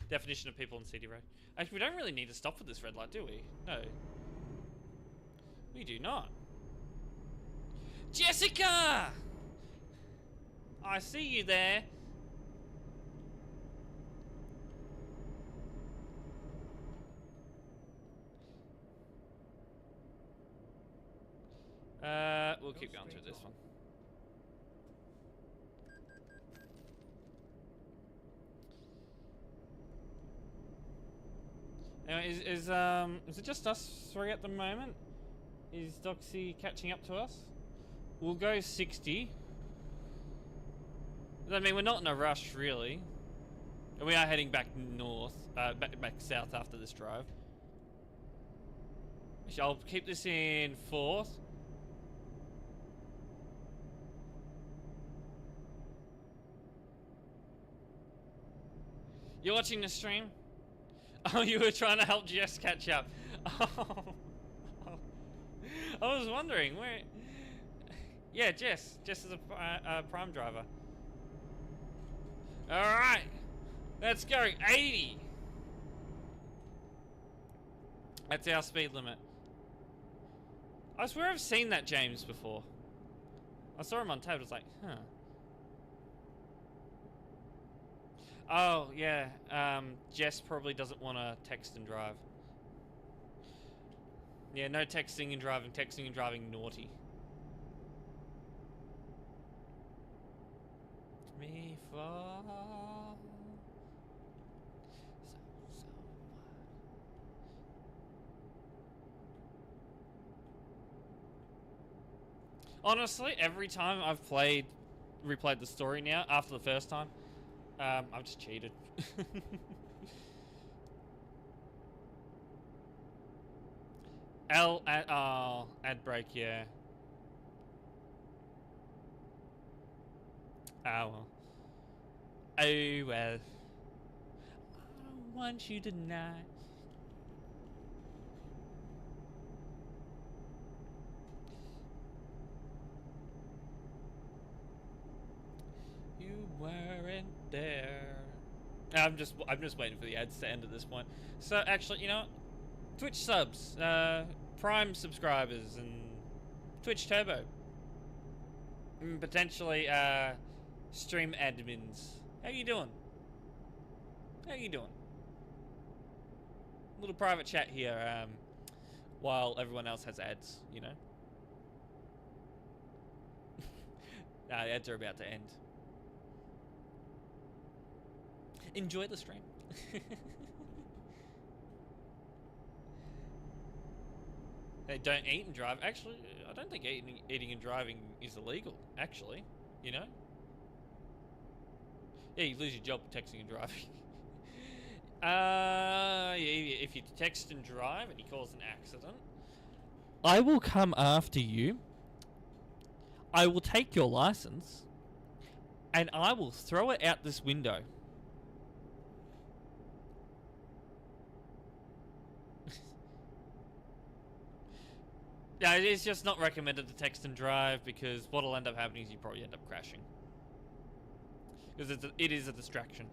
Definition of people on CD road. Actually, we don't really need to stop for this red light, do we? No. We do not. Jessica! I see you there. We'll keep going through this one. is it just us three at the moment? Is Doxy catching up to us? We'll go 60. I mean, we're not in a rush, really. And we are heading back north, back south after this drive. I'll keep this in 4th. You're watching the stream? Oh, you were trying to help Jess catch up. Oh. I was wondering where. Yeah, Jess. Jess is a prime driver. All right, let's go. 80. That's our speed limit. I swear I've seen that James before. I saw him on tab. I was like, huh. Oh yeah. Jess probably doesn't want to text and drive. Yeah, no texting and driving. Texting and driving naughty. Me fall. So honestly, every time I've replayed the story now after the first time, I've just cheated. Ad break, yeah. Oh well. Oh well. I don't want you tonight. You weren't there. I'm just waiting for the ads to end at this point. So actually, you know what? Twitch subs, Prime subscribers, and Twitch Turbo. And potentially, stream admins. How you doing? How you doing? Little private chat here, while everyone else has ads, you know? Nah, the ads are about to end. Enjoy the stream. They don't eat and drive. Actually, I don't think eating and driving is illegal, actually, you know? Yeah, you lose your job texting and driving. Yeah, if you text and drive and you cause an accident, I will come after you. I will take your license and I will throw it out this window. Yeah, it's just not recommended to text and drive because what'll end up happening is you probably end up crashing. Because it is a distraction.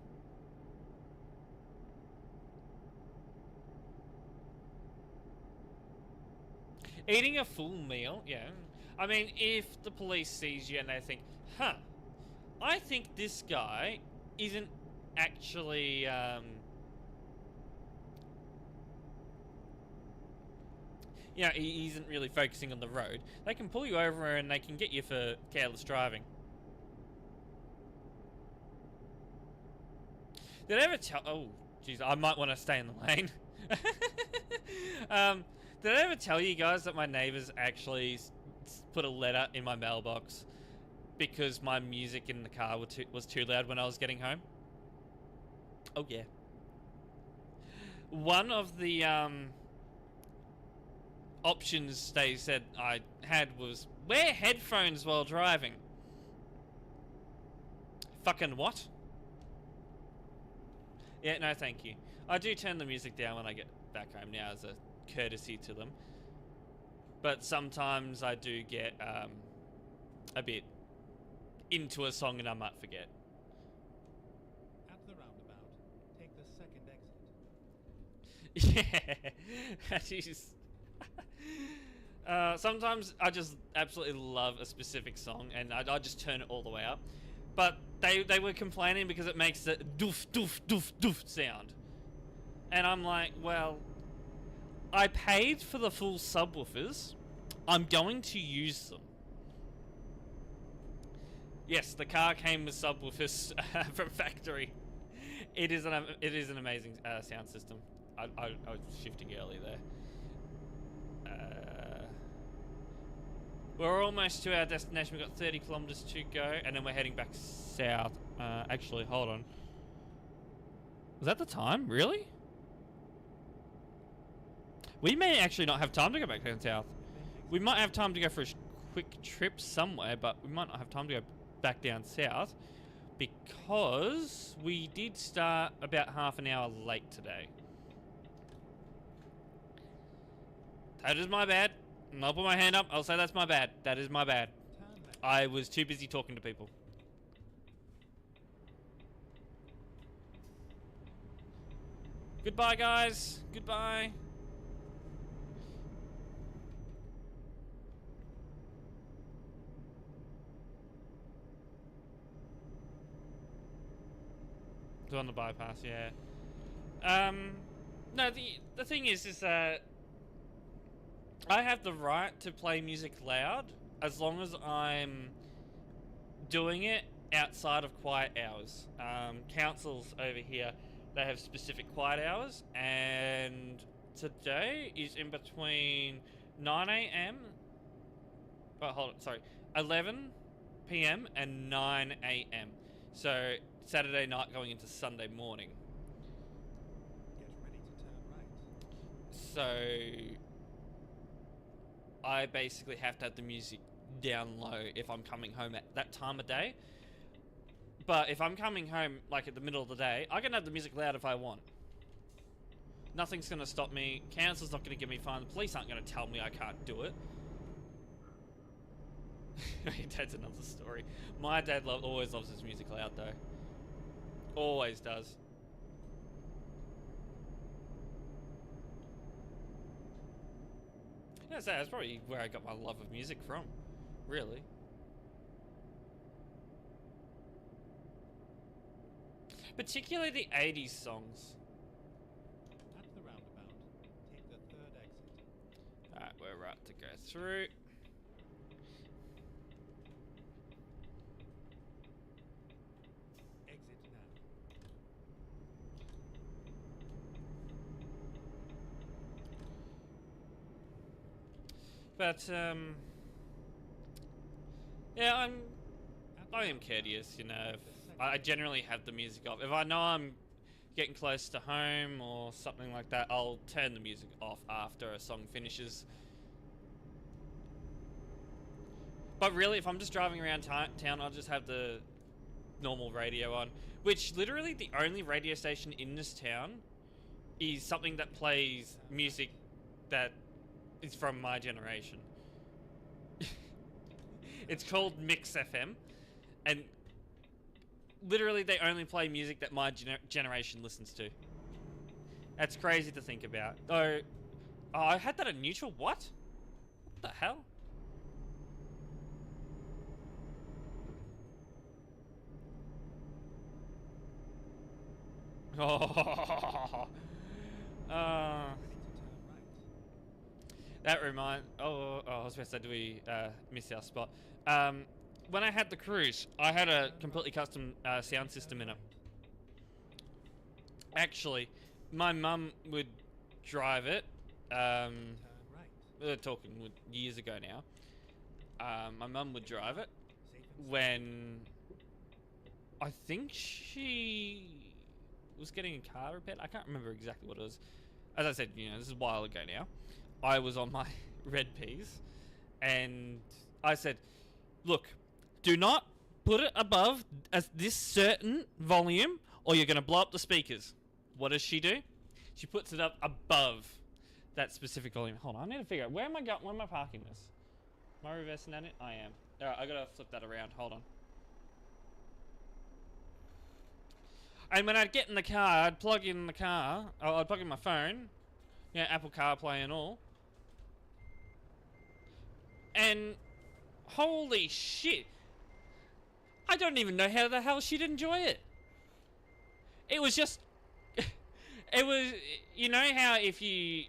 Eating a full meal, yeah. I mean, if the police sees you and they think, huh, I think this guy isn't actually, you know, he isn't really focusing on the road, they can pull you over and they can get you for careless driving. Did I ever tell... Oh, jeez, I might want to stay in the lane. Did I ever tell you guys that my neighbors actually put a letter in my mailbox because my music in the car was too loud when I was getting home? Oh, yeah. One of the options they said I had was wear headphones while driving. Fucking what? Yeah, no thank you. I do turn the music down when I get back home now as a courtesy to them. But sometimes I do get a bit into a song and I might forget. At the roundabout, take the second exit. Yeah, jeez. Sometimes I just absolutely love a specific song and I just turn it all the way up. But they were complaining because it makes the doof doof doof doof sound. And I'm like, well, I paid for the full subwoofers. I'm going to use them. Yes, the car came with subwoofers from factory. It is an amazing sound system. I was shifting early there. We're almost to our destination. We've got 30 kilometers to go, and then we're heading back south. Actually, hold on. Was that the time? Really? We may actually not have time to go back down south. We might have time to go for a quick trip somewhere, but we might not have time to go back down south because we did start about half an hour late today. That is my bad. I'll put my hand up. I'll say that's my bad. That is my bad. Turn left. I was too busy talking to people. Goodbye, guys. Goodbye. It's on the bypass, yeah. No, the thing is that I have the right to play music loud as long as I'm doing it outside of quiet hours. Councils over here, they have specific quiet hours, and today is in between 9 a.m. Oh, hold on, sorry, 11 p.m. and 9 a.m. So Saturday night going into Sunday morning. Get ready to turn right. So I basically have to have the music down low if I'm coming home at that time of day. But if I'm coming home like at the middle of the day, I can have the music loud if I want. Nothing's going to stop me. Council's not going to give me fine. The police aren't going to tell me I can't do it. That's another story. My dad always loves his music loud though. Always does. Yeah, so that's probably where I got my love of music from. Really. Particularly the 80s songs. At the roundabout, take the third exit. Alright, we're right to go through. Exit now. But, yeah, I am At the courteous, you know. roundabout, I generally have the music off. If I know I'm getting close to home or something like that, I'll turn the music off after a song finishes. But really, if I'm just driving around town, I'll just have the normal radio on. Which, literally, the only radio station in this town is something that plays music that is from my generation. It's called Mix FM. And literally, they only play music that my generation listens to. That's crazy to think about. Oh, I had that at neutral? What? What the hell? Oh, that reminds. Oh, I was about to say, do we miss our spot? When I had the Cruise, I had a completely custom sound system in it. Actually, my mum would drive it. Turn right. We're talking years ago now. My mum would drive it Safe and when I think she was getting a car repaired. I can't remember exactly what it was. As I said, you know, this is a while ago now. I was on my red peas, and I said, "Look, do not put it above this certain volume, or you're going to blow up the speakers." What does she do? She puts it up above that specific volume. Hold on, I need to figure out where am I going? Where am I parking this? Am I reversing that in? I am. All right, I gotta flip that around. Hold on. And when I'd get in the car, I'd plug in the car. I'd plug in my phone, you know, Apple CarPlay and all. And holy shit, I don't even know how the hell she'd enjoy it. It was just, it was, you know how if you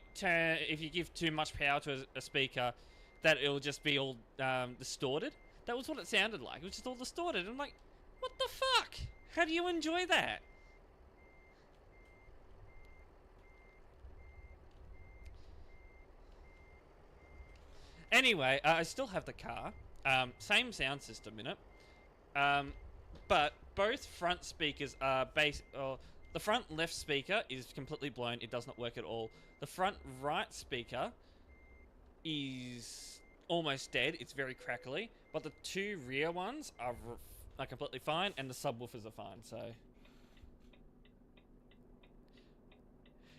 give too much power to a speaker, that it'll just be all distorted. That was what it sounded like. It was just all distorted. I'm like, what the fuck? How do you enjoy that? Anyway, I still have the car. Same sound system in it. But both front speakers are the front left speaker is completely blown. It does not work at all. The front right speaker is almost dead. It's very crackly. But the two rear ones are completely fine, and the subwoofers are fine. So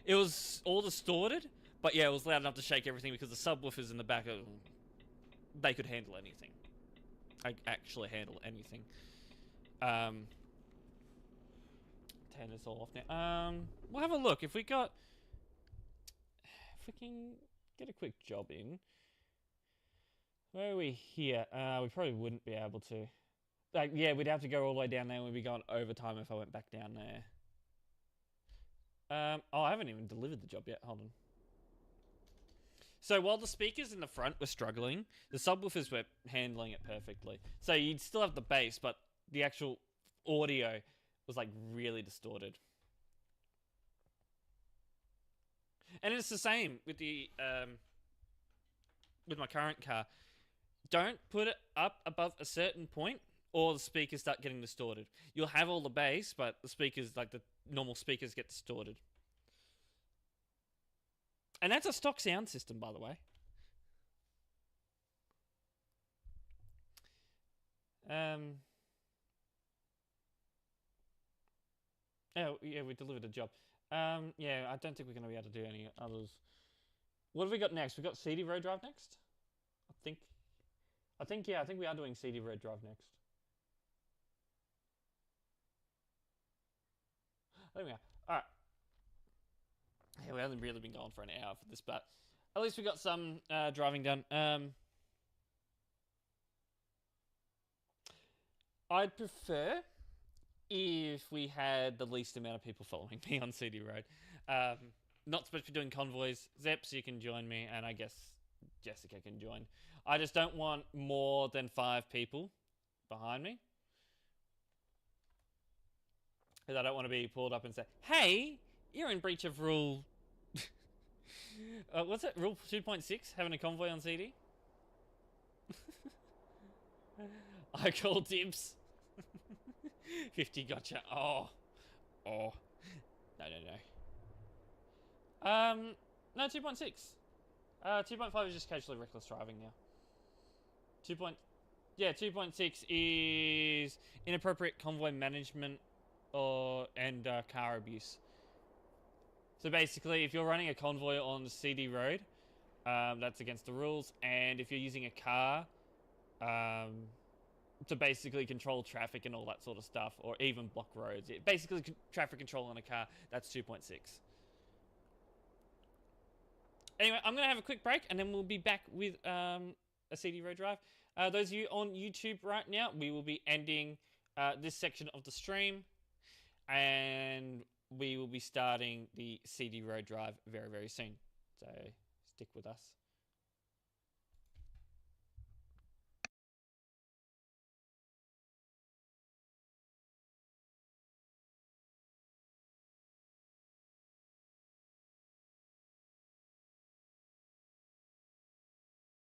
it was all distorted, but yeah, it was loud enough to shake everything because the subwoofers in the back they could handle anything. I actually handle anything. Turn this all off now. We'll have a look if we can get a quick job in. Where are we here? We probably wouldn't be able to. Like, yeah, we'd have to go all the way down there and we'd be going overtime if I went back down there. Oh, I haven't even delivered the job yet. Hold on. So while the speakers in the front were struggling, the subwoofers were handling it perfectly. So you'd still have the bass, but the actual audio was like really distorted. And it's the same with the with my current car. Don't put it up above a certain point or the speakers start getting distorted. You'll have all the bass, but the speakers, like the normal speakers, get distorted. And that's a stock sound system, by the way. Yeah, we delivered a job. Yeah, I don't think we're going to be able to do any others. What have we got next? We've got CD Road Drive next? I think we are doing CD Road Drive next. There we go. Alright. Yeah, we haven't really been going for an hour for this, but at least we got some driving done. I'd prefer if we had the least amount of people following me on CD Road. Not supposed to be doing convoys. Zeps, you can join me, and I guess Jessica can join. I just don't want more than 5 people behind me. Because I don't want to be pulled up and say, hey, you're in breach of rule... what's it? Rule 2.6? Having a convoy on CD? I call dibs. 50 gotcha. Oh. No. No, 2.6. 2.5 is just casually reckless driving now. 2.6 is inappropriate convoy management and car abuse. So basically, if you're running a convoy on the CD road, that's against the rules. And if you're using a car to basically control traffic and all that sort of stuff, or even block roads, basically traffic control on a car, that's 2.6. Anyway, I'm going to have a quick break, and then we'll be back with a CD road drive. Those of you on YouTube right now, we will be ending this section of the stream, and we will be starting the CD road drive very, very soon. So stick with us.